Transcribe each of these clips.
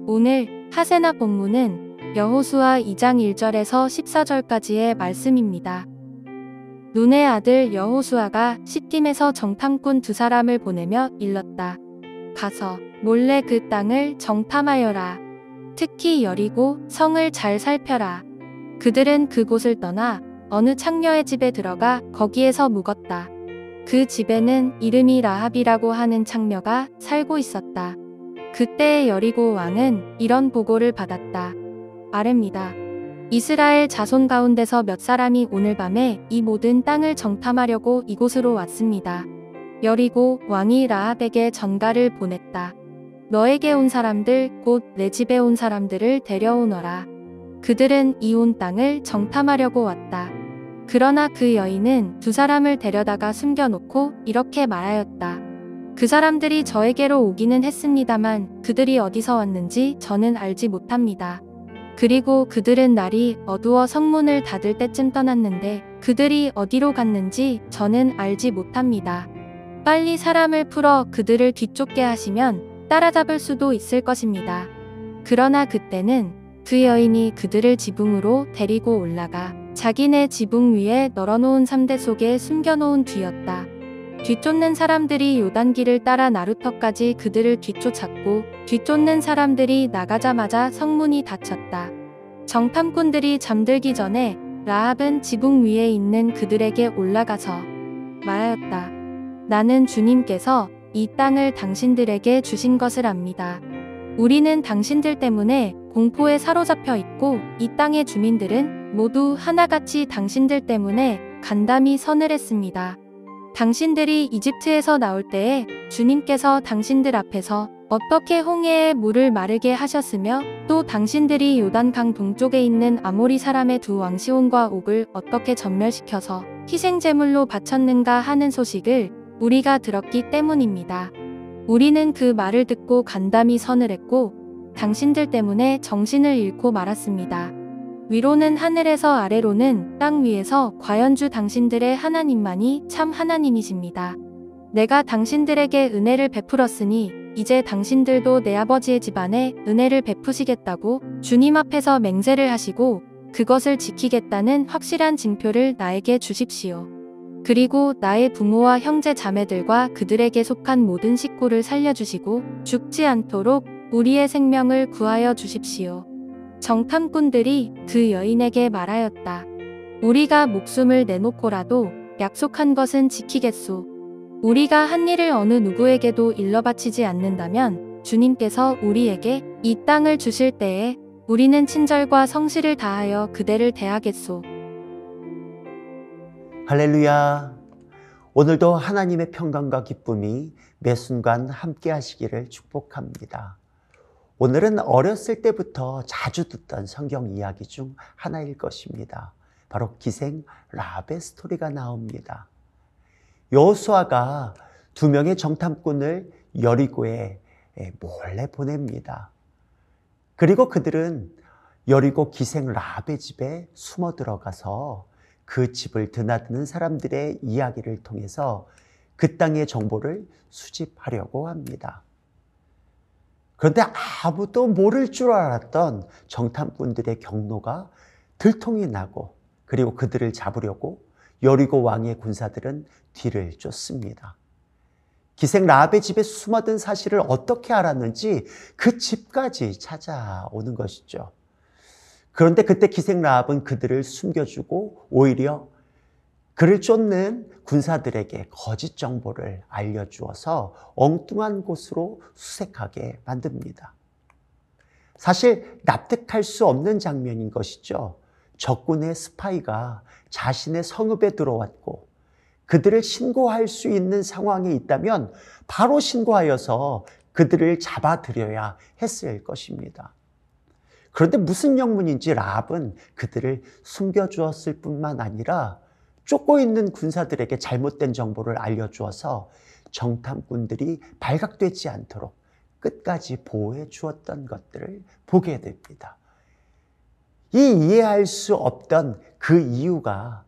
오늘 하세나 본문은 여호수아 2장 1절에서 14절까지의 말씀입니다. 눈의 아들 여호수아가 시딤에서 정탐꾼 2사람을 보내며 일렀다. 가서 몰래 그 땅을 정탐하여라. 특히 여리고 성을 잘 살펴라. 그들은 그곳을 떠나 어느 창녀의 집에 들어가 거기에서 묵었다. 그 집에는 이름이 라합이라고 하는 창녀가 살고 있었다. 그때의 여리고 왕은 이런 보고를 받았다. 아뢰입니다. 이스라엘 자손 가운데서 몇 사람이 오늘 밤에 이 모든 땅을 정탐하려고 이곳으로 왔습니다. 여리고 왕이 라합에게 전가를 보냈다. 너에게 온 사람들 곧 내 집에 온 사람들을 데려오너라. 그들은 이 온 땅을 정탐하려고 왔다. 그러나 그 여인은 2사람을 데려다가 숨겨놓고 이렇게 말하였다. 그 사람들이 저에게로 오기는 했습니다만 그들이 어디서 왔는지 저는 알지 못합니다. 그리고 그들은 날이 어두워 성문을 닫을 때쯤 떠났는데 그들이 어디로 갔는지 저는 알지 못합니다. 빨리 사람을 풀어 그들을 뒤쫓게 하시면 따라잡을 수도 있을 것입니다. 그러나 그때는 그 여인이 그들을 지붕으로 데리고 올라가 자기네 지붕 위에 널어놓은 삼대 속에 숨겨놓은 뒤였다. 뒤쫓는 사람들이 요단길을 따라 나루터까지 그들을 뒤쫓았고 뒤쫓는 사람들이 나가자마자 성문이 닫혔다. 정탐꾼들이 잠들기 전에 라합은 지붕 위에 있는 그들에게 올라가서 말하였다. 나는 주님께서 이 땅을 당신들에게 주신 것을 압니다. 우리는 당신들 때문에 공포에 사로잡혀 있고 이 땅의 주민들은 모두 하나같이 당신들 때문에 간담이 서늘했습니다. 당신들이 이집트에서 나올 때에 주님께서 당신들 앞에서 어떻게 홍해의 물을 마르게 하셨으며 또 당신들이 요단강 동쪽에 있는 아모리 사람의 2왕 시온과 옥을 어떻게 전멸시켜서 희생제물로 바쳤는가 하는 소식을 우리가 들었기 때문입니다. 우리는 그 말을 듣고 간담이 서늘했고 당신들 때문에 정신을 잃고 말았습니다. 위로는 하늘에서 아래로는 땅 위에서 과연주 당신들의 하나님만이 참 하나님이십니다. 내가 당신들에게 은혜를 베풀었으니 이제 당신들도 내 아버지의 집안에 은혜를 베푸시겠다고 주님 앞에서 맹세를 하시고 그것을 지키겠다는 확실한 징표를 나에게 주십시오. 그리고 나의 부모와 형제 자매들과 그들에게 속한 모든 식구를 살려주시고 죽지 않도록 우리의 생명을 구하여 주십시오. 정탐꾼들이 그 여인에게 말하였다. 우리가 목숨을 내놓고라도 약속한 것은 지키겠소. 우리가 한 일을 어느 누구에게도 일러 바치지 않는다면 주님께서 우리에게 이 땅을 주실 때에 우리는 친절과 성실을 다하여 그대를 대하겠소. 할렐루야. 오늘도 하나님의 평강과 기쁨이 매 순간 함께 하시기를 축복합니다. 오늘은 어렸을 때부터 자주 듣던 성경 이야기 중 하나일 것입니다. 바로 기생 라합의 스토리가 나옵니다. 여호수아가 2명의 정탐꾼을 여리고에 몰래 보냅니다. 그리고 그들은 여리고 기생 라합의 집에 숨어 들어가서 그 집을 드나드는 사람들의 이야기를 통해서 그 땅의 정보를 수집하려고 합니다. 그런데 아무도 모를 줄 알았던 정탐꾼들의 경로가 들통이 나고 그리고 그들을 잡으려고 여리고 왕의 군사들은 뒤를 쫓습니다. 기생 라합의 집에 숨어든 사실을 어떻게 알았는지 그 집까지 찾아오는 것이죠. 그런데 그때 기생 라합은 그들을 숨겨주고 오히려 그를 쫓는 군사들에게 거짓 정보를 알려주어서 엉뚱한 곳으로 수색하게 만듭니다. 사실 납득할 수 없는 장면인 것이죠. 적군의 스파이가 자신의 성읍에 들어왔고 그들을 신고할 수 있는 상황에 있다면 바로 신고하여서 그들을 잡아들여야 했을 것입니다. 그런데 무슨 영문인지 라합은 그들을 숨겨주었을 뿐만 아니라 쫓고 있는 군사들에게 잘못된 정보를 알려주어서 정탐꾼들이 발각되지 않도록 끝까지 보호해 주었던 것들을 보게 됩니다. 이 이해할 수 없던 그 이유가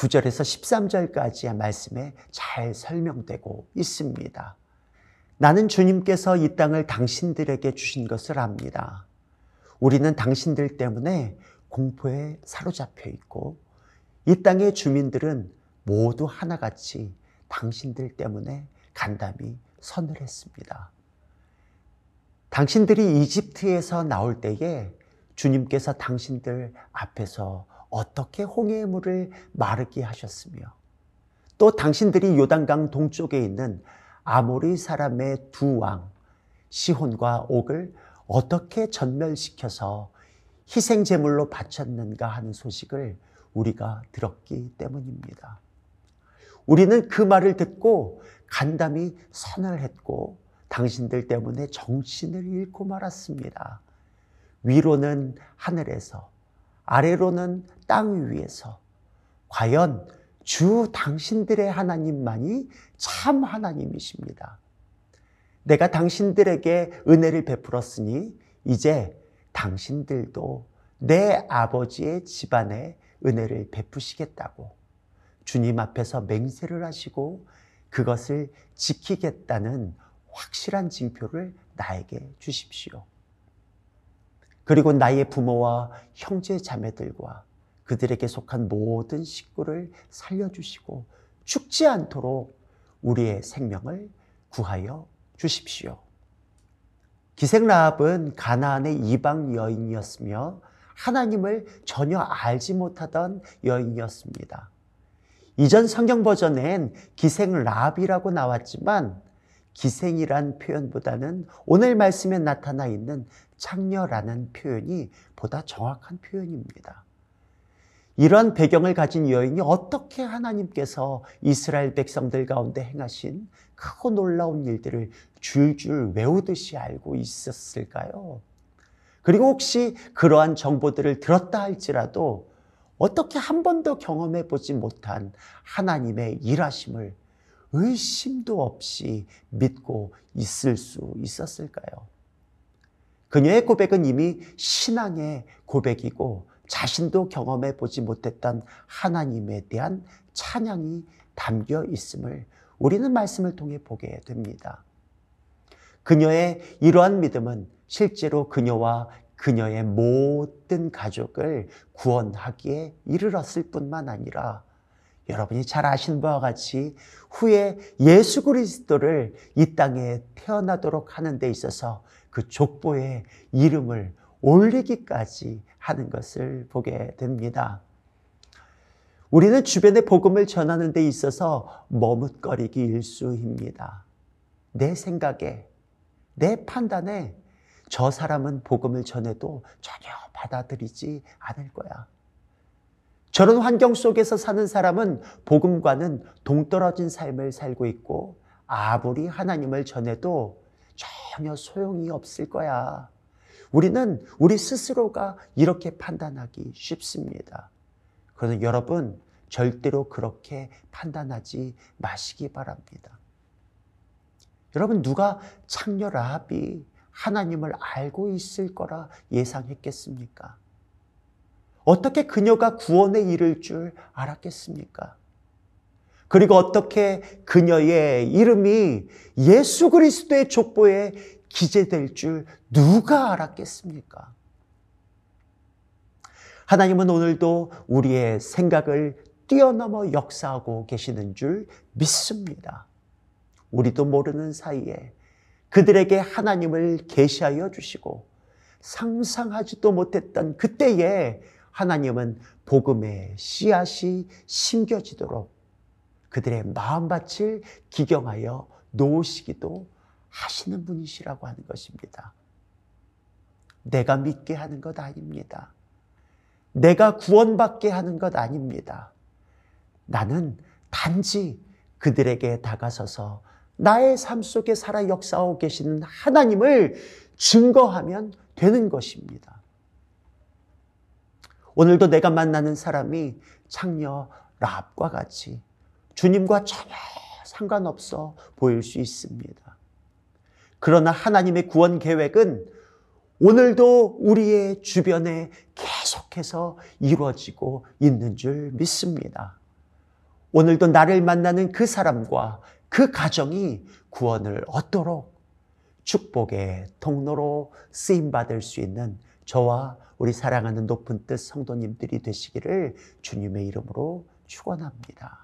9절에서 13절까지의 말씀에 잘 설명되고 있습니다. 나는 주님께서 이 땅을 당신들에게 주신 것을 압니다. 우리는 당신들 때문에 공포에 사로잡혀 있고 이 땅의 주민들은 모두 하나같이 당신들 때문에 간담이 선을 했습니다. 당신들이 이집트에서 나올 때에 주님께서 당신들 앞에서 어떻게 홍해의 물을 마르게 하셨으며 또 당신들이 요단강 동쪽에 있는 아모리 사람의 두 왕 시혼과 옥을 어떻게 전멸시켜서 희생제물로 바쳤는가 하는 소식을 우리가 들었기 때문입니다. 우리는 그 말을 듣고 간담이 선을 했고 당신들 때문에 정신을 잃고 말았습니다. 위로는 하늘에서 아래로는 땅 위에서 과연 주 당신들의 하나님만이 참 하나님이십니다. 내가 당신들에게 은혜를 베풀었으니 이제 당신들도 내 아버지의 집안에 은혜를 베푸시겠다고 주님 앞에서 맹세를 하시고 그것을 지키겠다는 확실한 징표를 나에게 주십시오. 그리고 나의 부모와 형제 자매들과 그들에게 속한 모든 식구를 살려주시고 죽지 않도록 우리의 생명을 구하여 주십시오. 기생 라합은 가나안의 이방 여인이었으며 하나님을 전혀 알지 못하던 여인이었습니다. 이전 성경 버전엔 기생 라합이라고 나왔지만 기생이란 표현보다는 오늘 말씀에 나타나 있는 창녀라는 표현이 보다 정확한 표현입니다. 이러한 배경을 가진 여인이 어떻게 하나님께서 이스라엘 백성들 가운데 행하신 크고 놀라운 일들을 줄줄 외우듯이 알고 있었을까요? 그리고 혹시 그러한 정보들을 들었다 할지라도 어떻게 한 번도 경험해 보지 못한 하나님의 일하심을 의심도 없이 믿고 있을 수 있었을까요? 그녀의 고백은 이미 신앙의 고백이고 자신도 경험해 보지 못했던 하나님에 대한 찬양이 담겨 있음을 우리는 말씀을 통해 보게 됩니다. 그녀의 이러한 믿음은 실제로 그녀와 그녀의 모든 가족을 구원하기에 이르렀을 뿐만 아니라 여러분이 잘 아시는 바와 같이 후에 예수 그리스도를 이 땅에 태어나도록 하는 데 있어서 그 족보에 이름을 올리기까지 하는 것을 보게 됩니다. 우리는 주변에 복음을 전하는 데 있어서 머뭇거리기 일쑤입니다. 내 생각에, 내 판단에 저 사람은 복음을 전해도 전혀 받아들이지 않을 거야. 저런 환경 속에서 사는 사람은 복음과는 동떨어진 삶을 살고 있고 아무리 하나님을 전해도 전혀 소용이 없을 거야. 우리는 우리 스스로가 이렇게 판단하기 쉽습니다. 그러나 여러분 절대로 그렇게 판단하지 마시기 바랍니다. 여러분 누가 창녀 라합이 하나님을 알고 있을 거라 예상했겠습니까? 어떻게 그녀가 구원에 이를 줄 알았겠습니까? 그리고 어떻게 그녀의 이름이 예수 그리스도의 족보에 기재될 줄 누가 알았겠습니까? 하나님은 오늘도 우리의 생각을 뛰어넘어 역사하고 계시는 줄 믿습니다. 우리도 모르는 사이에 그들에게 하나님을 계시하여 주시고 상상하지도 못했던 그때에 하나님은 복음의 씨앗이 심겨지도록 그들의 마음밭을 기경하여 놓으시기도 하시는 분이시라고 하는 것입니다. 내가 믿게 하는 것 아닙니다. 내가 구원받게 하는 것 아닙니다. 나는 단지 그들에게 다가서서 나의 삶 속에 살아 역사하고 계시는 하나님을 증거하면 되는 것입니다. 오늘도 내가 만나는 사람이 창녀 라합과 같이 주님과 전혀 상관없어 보일 수 있습니다. 그러나 하나님의 구원 계획은 오늘도 우리의 주변에 계속해서 이루어지고 있는 줄 믿습니다. 오늘도 나를 만나는 그 사람과 그 가정이 구원을 얻도록 축복의 통로로 쓰임받을 수 있는 저와 우리 사랑하는 높은 뜻 성도님들이 되시기를 주님의 이름으로 축원합니다.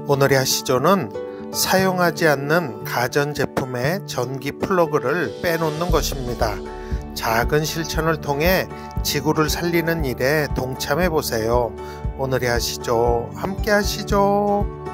오늘의 하시조는 사용하지 않는 가전제품의 전기 플러그를 빼놓는 것입니다. 작은 실천을 통해 지구를 살리는 일에 동참해 보세요. 오늘의 하시조 함께 하시죠.